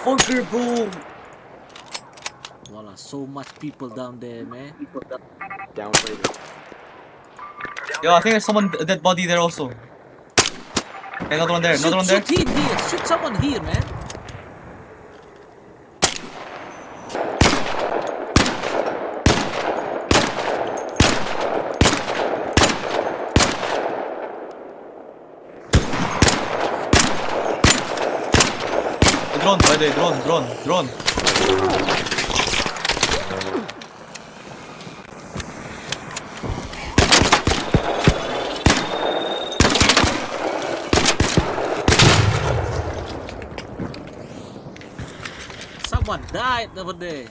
motherfucker, bro. Voila, so much people down there, man. Downgraded. Yo, I think there's someone dead body there also. Okay, another one there. Another one there. Shoot him here. Shoot someone here, man. Drone, by the way, drone. Someone died over there.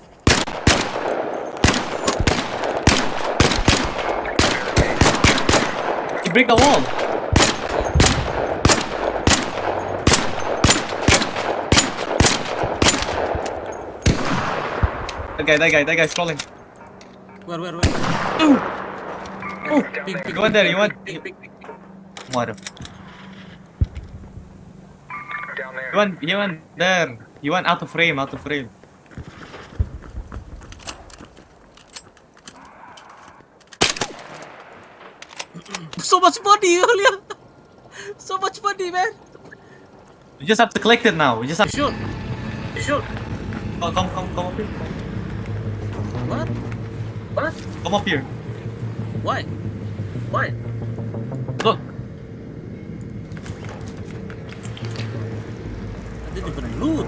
You break the wall. That guy's crawling. Where? Ooh. Oh, Ping. you went there, you went. What? Down there. You went there. You went out of frame. So much money earlier. So much money, man. You just have to collect it now. We just have to. Shoot. Oh, come up here. What? Come up here. Why? Look. I didn't even loot.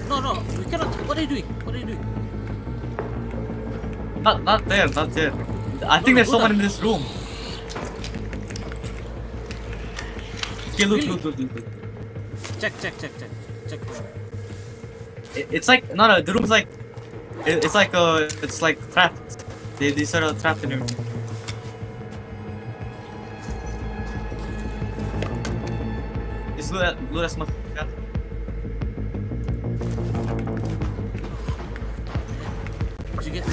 No, we cannot. What are you doing? Not there. I think there's someone in this room. Okay, look. Check. It's like no. The room's like it's like trapped. They sort of trapped in here. Just loot as much as you can. What you get?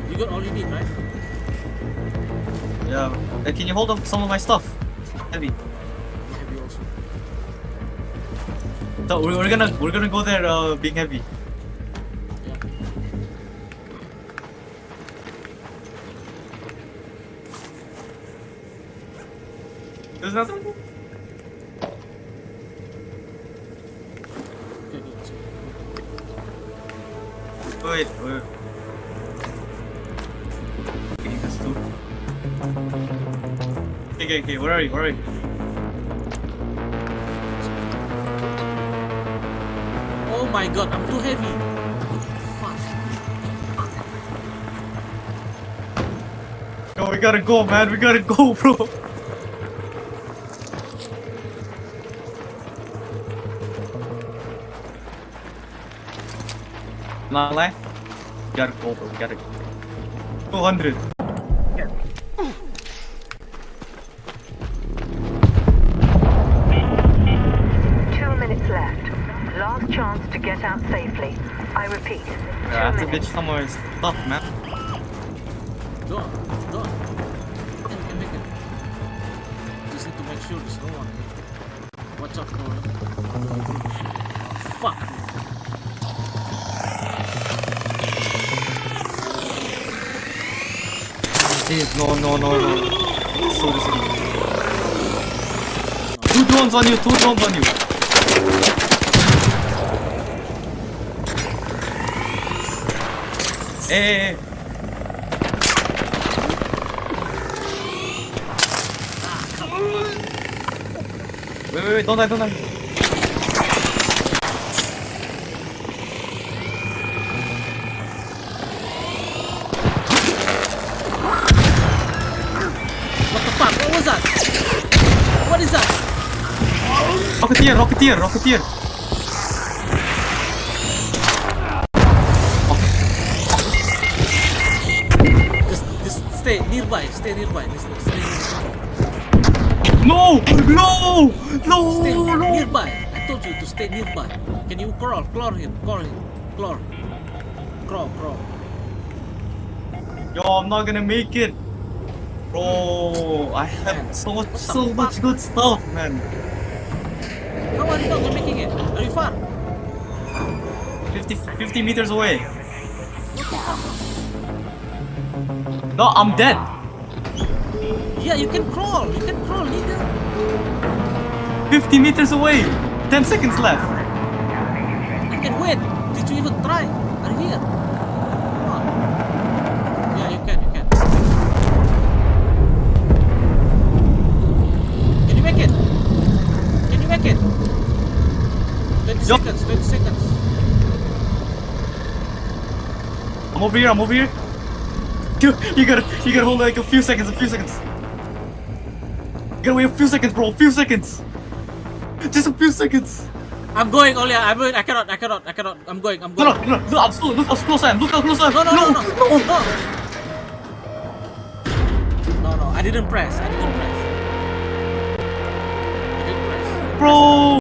You got all you need, right? Yeah. Can you hold up some of my stuff? Heavy. Heavy also. So we're gonna go there being heavy. Yeah. There's nothing. Okay, let's go. Wait. Okay, that's two. Okay. Where are you? Oh my god, I'm too heavy. Fuck. Yo, we gotta go, man. We gotta go, bro. Not lie. We gotta go, bro. We gotta go. 200. Last chance to get out safely. I repeat. I have to ditch somewhere stuff, man. Go on. We can make it. Just need to make sure there's no one here. Watch out for. Fuck. Jeez, no. So risky. Two drones on you. Hey. Wait, don't die. What the fuck? What was that? What is that? Rocketeer. Just stay nearby. No! Stay nearby. I told you to stay nearby. Can you crawl him. Crawl. Yo, I'm not gonna make it. Bro, I have so much good stuff, man. How are you not making it? Are you far? 50 meters away. No, I'm dead. Yeah, you can crawl. You can crawl, nigga. 50 meters away. 10 seconds left. You can wait. Did you even try? Are you here? Come on. Yeah, you can. You can. Can you make it? Can you make it? 20 Yup. seconds. 20 seconds. I'm over here. I'm over here. You gotta hold like a few seconds. A few seconds. You gotta wait a few seconds, bro. A few seconds. Just a few seconds. I'm going, Olia. I'm going. I cannot. I'm going. No, no, no. Look how slow. Look how close I am. Look how close I am. No. No, I didn't press. Bro.